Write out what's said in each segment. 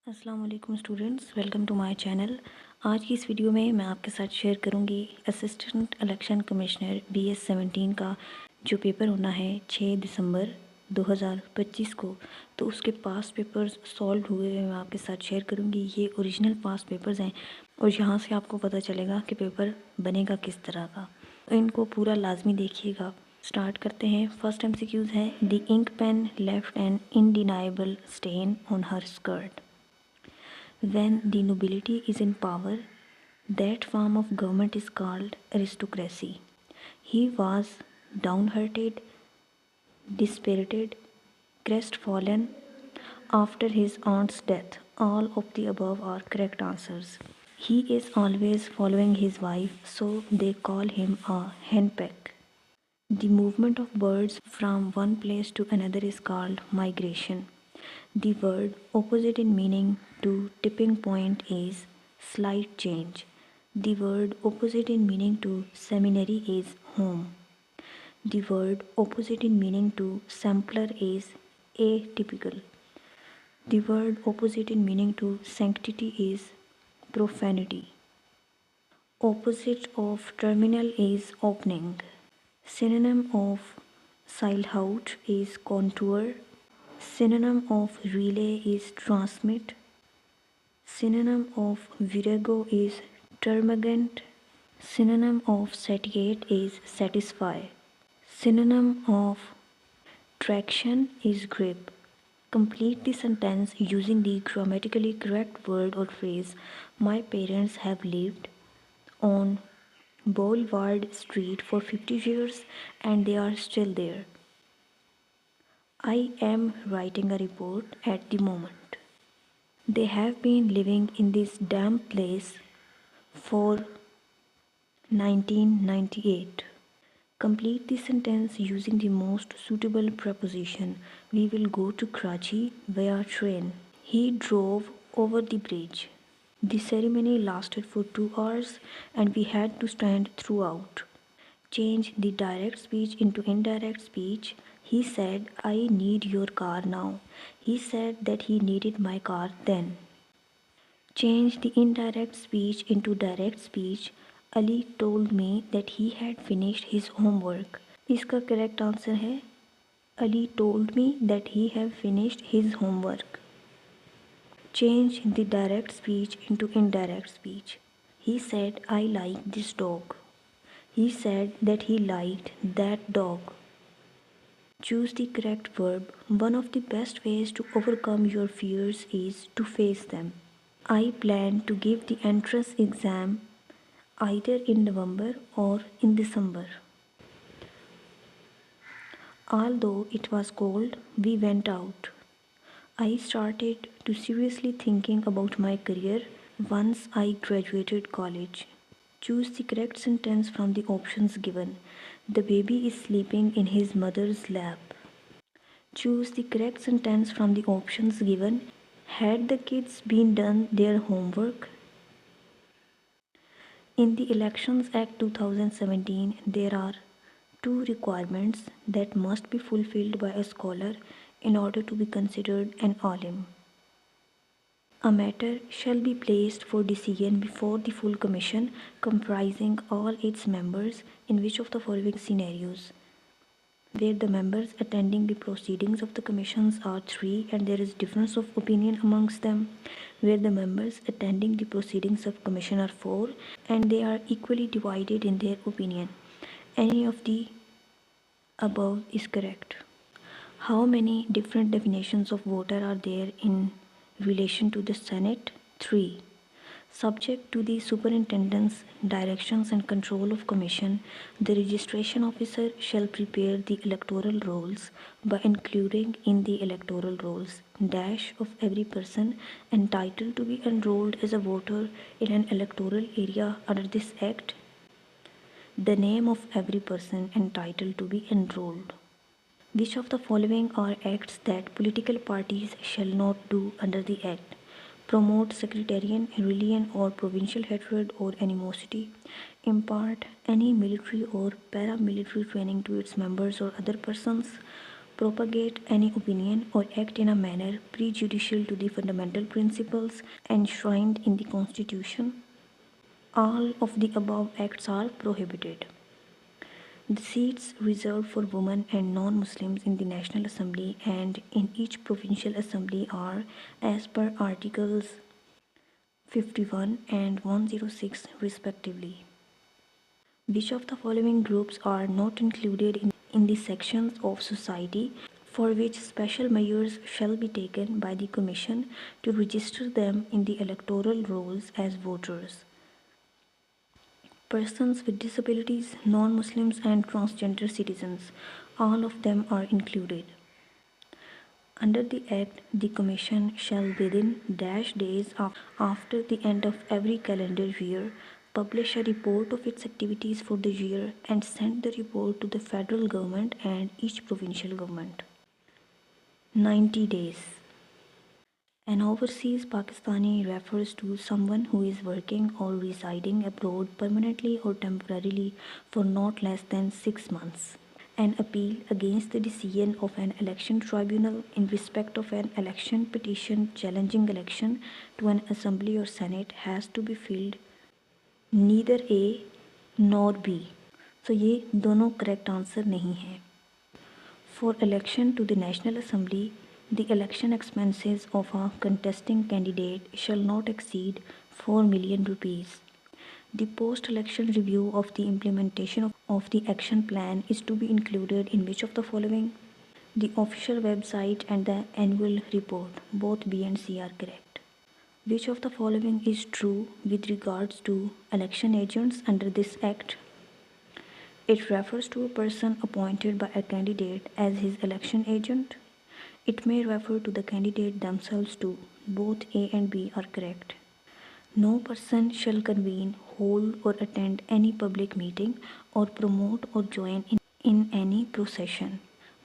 अस्सलाम वालेकुम students, welcome to my channel. आज की इस वीडियो में मैं आपके साथ शेयर करूंगी असिस्टेंट इलेक्शन कमिश्नर BS 17 का जो पेपर होना है 6 दिसंबर 2025 को। तो उसके पास्ट पेपर्स सॉल्व हुए मैं आपके साथ शेयर करूंगी। ये ओरिजिनल पास्ट पेपर्स हैं और यहाँ से आपको पता चलेगा कि पेपर बनेगा किस तरह का। तो इनको पूरा लाजमी देखिएगा। स्टार्ट करते हैं। फर्स्ट MCQs है, the ink pen left an indelible stain on her skirt. When the nobility is in power, that form of government is called aristocracy. He was downhearted, dispirited, crestfallen after his aunt's death. All of the above are correct answers. He is always following his wife, so they call him a henpeck. The movement of birds from one place to another is called migration. The word opposite in meaning to tipping point is slight change. The word opposite in meaning to seminary is home. The word opposite in meaning to sampler is atypical. The word opposite in meaning to sanctity is profanity. Opposite of terminal is opening. Synonym of Seilhaut is contour. Synonym of relay is transmit. Synonym of virago is termagant. Synonym of satiate is satisfy. Synonym of traction is grip. Complete the sentence using the grammatically correct word or phrase. My parents have lived on Boulevard Street for 50 years and they are still there. I am writing a report at the moment. They have been living in this damn place for 1998. Complete the sentence using the most suitable preposition. We will go to Karachi via train. He drove over the bridge. The ceremony lasted for 2 hours and we had to stand throughout. Change the direct speech into indirect speech. He said, I need your car now. He said that he needed my car then. Change the indirect speech into direct speech. Ali told me that he had finished his homework. इसका correct answer है Ali told me that he had finished his homework. Change the direct speech into indirect speech. He said, I like this dog. He said that he liked that dog. Choose the correct verb. One of the best ways to overcome your fears is to face them. I plan to give the entrance exam either in November or in December. Although it was cold, we went out. I started to seriously thinking about my career once I graduated college. Choose the correct sentence from the options given. The baby is sleeping in his mother's lap. Choose the correct sentence from the options given. Had the kids been done their homework? In the Elections Act 2017, there are 2 requirements that must be fulfilled by a scholar in order to be considered an alim. A matter shall be placed for decision before the full commission comprising all its members in which of the following scenarios: where the members attending the proceedings of the commissions are 3 and there is difference of opinion amongst them, where the members attending the proceedings of commission are 4 and they are equally divided in their opinion. Any of the above is correct. How many different definitions of voter are there in relation to the Senate? 3. Subject to the superintendent's directions and control of commission, the registration officer shall prepare the electoral rolls by including in the electoral rolls dash of every person entitled to be enrolled as a voter in an electoral area under this act, the name of every person entitled to be enrolled. Which of the following are acts that political parties shall not do under the Act? Promote sectarian, religion or provincial hatred or animosity. Impart any military or paramilitary training to its members or other persons. propagate any opinion or act in a manner prejudicial to the fundamental principles enshrined in the Constitution. All of the above acts are prohibited. The seats reserved for women and non-Muslims in the National Assembly and in each provincial assembly are as per Articles 51 and 106 respectively. Which of the following groups are not included in the sections of society for which special measures shall be taken by the Commission to register them in the electoral rolls as voters? Persons with disabilities, non-Muslims and transgender citizens, all of them are included. Under the Act, the Commission shall within days after the end of every calendar year publish a report of its activities for the year and send the report to the federal government and each provincial government. 90 days. An overseas Pakistani refers to someone who is working or residing abroad permanently or temporarily for not less than 6 months. An appeal against the decision of an election tribunal in respect of an election petition challenging election to an assembly or senate has to be filled neither A nor B. So ये दोनों correct answer नहीं है. For election to the National Assembly, the election expenses of a contesting candidate shall not exceed 4 million rupees. The post-election review of the implementation of the action plan is to be included in which of the following? The official website and the annual report. Both B and C are correct. Which of the following is true with regards to election agents under this act? It refers to a person appointed by a candidate as his election agent. It may refer to the candidate themselves too. Both A and B are correct. No person shall convene, hold or attend any public meeting or promote or join in any procession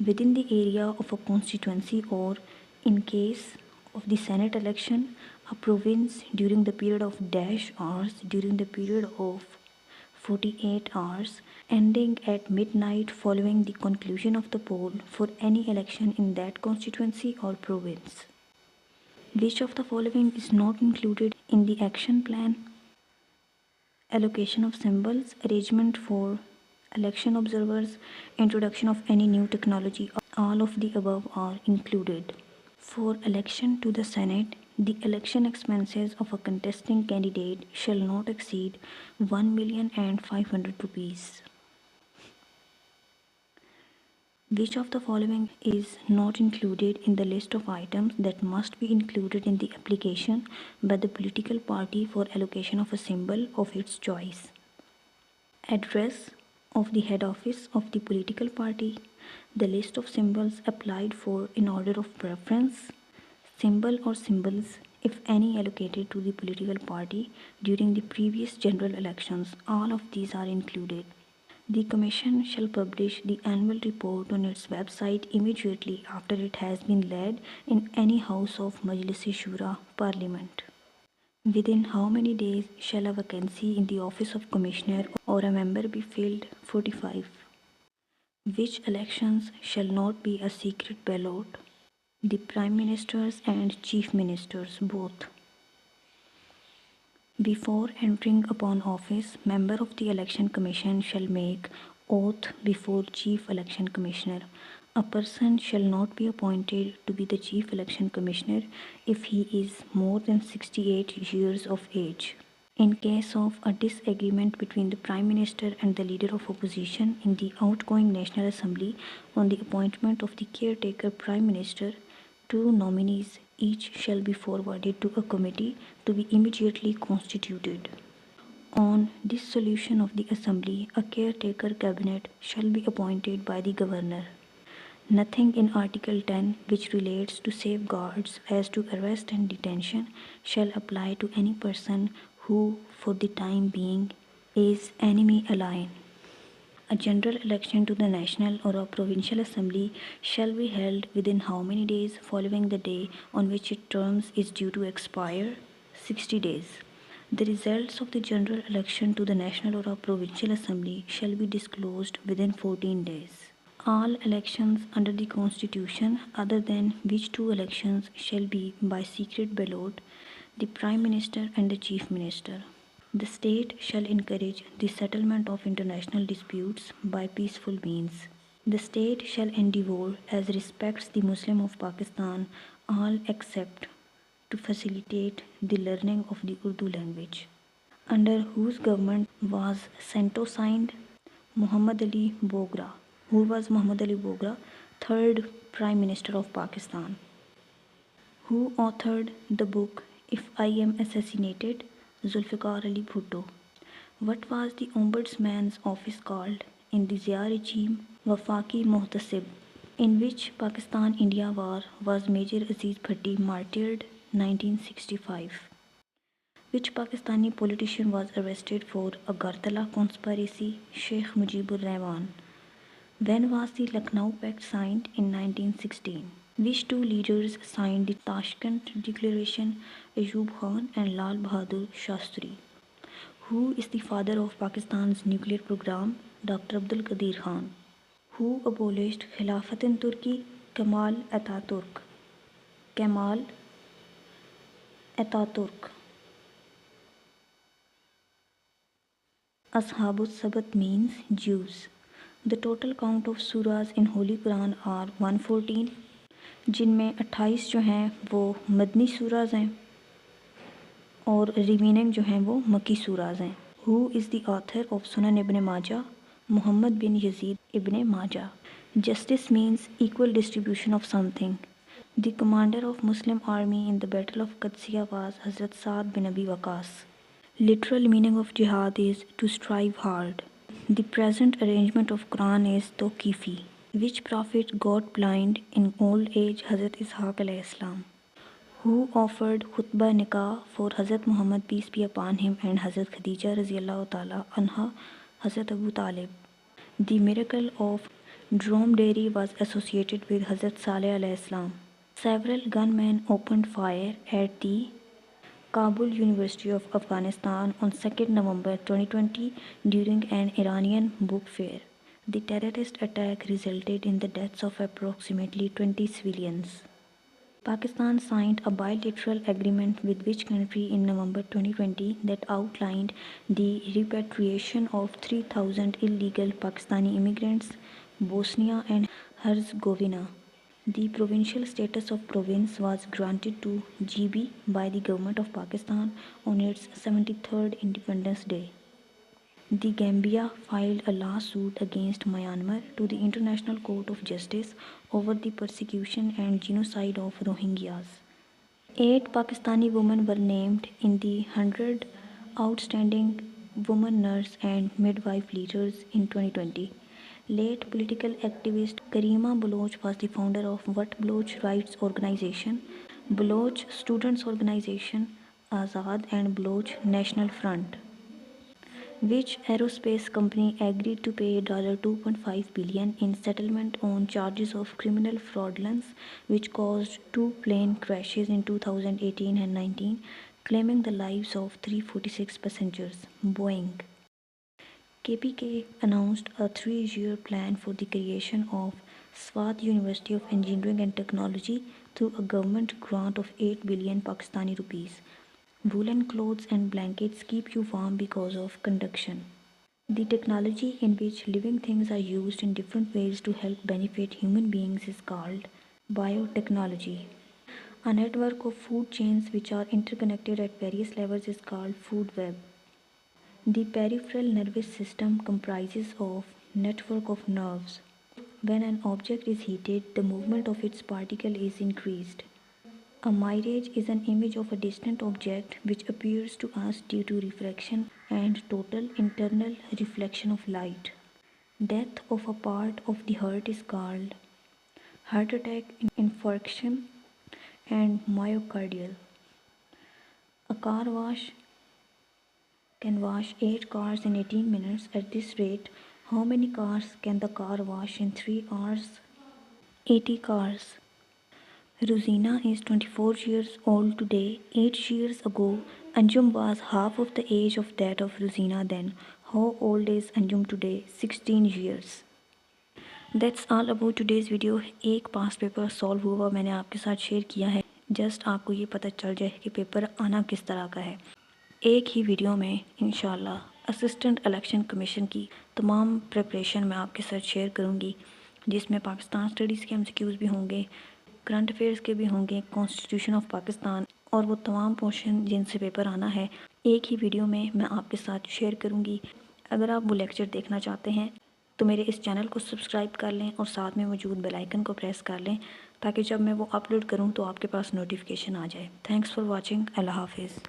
within the area of a constituency or, in case of the Senate election, a province during the period of dash hours during the period of 48 hours ending at midnight following the conclusion of the poll for any election in that constituency or province. Which of the following is not included in the action plan? Allocation of symbols, arrangement for election observers, introduction of any new technology. All of the above are included. For election to the Senate, the election expenses of a contesting candidate shall not exceed 1,500,000 rupees. Which of the following is not included in the list of items that must be included in the application by the political party for allocation of a symbol of its choice? Address of the head office of the political party, the list of symbols applied for in order of preference, symbol or symbols, if any, allocated to the political party during the previous general elections. All of these are included. The Commission shall publish the annual report on its website immediately after it has been laid in any house of Majlis-e-Shura Parliament. Within how many days shall a vacancy in the office of Commissioner or a member be filled? 45. Which elections shall not be a secret ballot? The Prime Ministers and Chief Ministers both. Before entering upon office, member of the Election Commission shall make oath before Chief Election Commissioner. A person shall not be appointed to be the Chief Election Commissioner if he is more than 68 years of age. In case of a disagreement between the Prime Minister and the Leader of Opposition in the outgoing National Assembly on the appointment of the caretaker Prime Minister, two nominees each shall be forwarded to a committee to be immediately constituted. On dissolution of the Assembly, a caretaker cabinet shall be appointed by the Governor. Nothing in Article 10 which relates to safeguards as to arrest and detention shall apply to any person who, for the time being, is enemy alien. A general election to the National or a Provincial Assembly shall be held within how many days following the day on which its term is due to expire? 60 days. The results of the general election to the National or a Provincial Assembly shall be disclosed within 14 days. All elections under the Constitution, other than which two elections shall be by secret ballot, the Prime Minister and the Chief Minister. The state shall encourage the settlement of international disputes by peaceful means. The state shall endeavour, as respects the Muslim of Pakistan, all except to facilitate the learning of the Urdu language. Under whose government was Cento signed? Muhammad Ali Bogra. Who was Muhammad Ali Bogra? Third Prime Minister of Pakistan. Who authored the book If I Am Assassinated? Zulfikar Ali Bhutto. What was the Ombudsman's office called in the Zia regime? Wafaki Muhtasib. In which Pakistan-India war was Major Aziz Bhatti martyred? 1965. Which Pakistani politician was arrested for Agartala conspiracy? Sheikh Mujibur Rahman. When was the Lucknow Pact signed? In 1916. Which two leaders signed the Tashkent Declaration? Ayub Khan and Lal Bahadur Shastri. Who is the father of Pakistan's nuclear program? Dr. Abdul Qadir Khan. Who abolished Khilafat in Turkey? Kemal Ataturk. Kemal Ataturk. Ashabus Sabat means Jews. The total count of surahs in Holy Quran are 114, जिनमें 28 जो हैं वो मदनी सूराज हैं और remaining जो हैं वो मक्की सूराज हैं. Who is the author of Sunan ibn Majah? Muhammad bin Yazid ibn Majah. Justice means equal distribution of something. The commander of Muslim army in the battle of Qadsiya was Hazrat Saad bin Abi Waqas. Literal meaning of jihad is to strive hard. The present arrangement of Quran is Tawqifi. Which prophet got blind in old age? Hazrat Ishaq alayhi salam. Who offered khutbah nikah for Hazrat Muhammad peace be upon him and Hazrat Khadija radiyallahu ta'ala anha? Hazrat Abu Talib. The miracle of dromedary was associated with Hazrat Saleh alayhi salam. Several gunmen opened fire at the Kabul University of Afghanistan on 2nd November 2020 during an Iranian book fair. The terrorist attack resulted in the deaths of approximately 20 civilians. Pakistan signed a bilateral agreement with which country in November 2020 that outlined the repatriation of 3,000 illegal Pakistani immigrants, Bosnia and Herzegovina. The provincial status of province was granted to GB by the government of Pakistan on its 73rd Independence Day. The Gambia filed a lawsuit against Myanmar to the International Court of Justice over the persecution and genocide of Rohingyas. 8 Pakistani women were named in the 100 outstanding women nurse and midwife leaders in 2020. Late political activist Karima Baloch was the founder of what Baloch Rights Organization, Baloch Students Organization, Azad and Baloch National Front. Which aerospace company agreed to pay $2.5 billion in settlement on charges of criminal fraudulence which caused 2 plane crashes in 2018 and 19, claiming the lives of 346 passengers? Boeing. KPK announced a 3-year plan for the creation of Swat University of Engineering and Technology through a government grant of 8 billion Pakistani rupees. Woolen clothes and blankets keep you warm because of conduction. The technology in which living things are used in different ways to help benefit human beings is called biotechnology. A network of food chains which are interconnected at various levels is called food web. The peripheral nervous system comprises of network of nerves. When an object is heated, the movement of its particle is increased. A mirage is an image of a distant object which appears to us due to refraction and total internal reflection of light. Death of a part of the heart is called heart attack, infarction, and myocardial. A car wash can wash 8 cars in 18 minutes. At this rate, how many cars can the car wash in 3 hours? 80 cars. Rosina is 24 years old today. 8 years ago, Anjum was half of the age of that of Rosina then. How old is Anjum today? 16 years. That's all about today's video. एक past paper solve हुआ मैंने आपके साथ share किया है, just आपको ये पता चल जाए कि पेपर आना किस तरह का है। एक ही वीडियो में इंशाल्लाह असिस्टेंट इलेक्शन कमीशन की तमाम प्रिपरेशन मैं आपके साथ शेयर करूँगी, जिसमें पाकिस्तान स्टडीज़ के एमसीक्यूज़ भी होंगे, करंट अफेयर्स के भी होंगे, कॉन्स्टिट्यूशन ऑफ पाकिस्तान और वो तमाम पोर्शन जिनसे पेपर आना है एक ही वीडियो में मैं आपके साथ शेयर करूँगी। अगर आप वो लेक्चर देखना चाहते हैं तो मेरे इस चैनल को सब्सक्राइब कर लें और साथ में मौजूद बेल आइकन को प्रेस कर लें, ताकि जब मैं वो अपलोड करूँ तो आपके पास नोटिफिकेशन आ जाए। Thanks for watching. अल्लाह हाफिज़।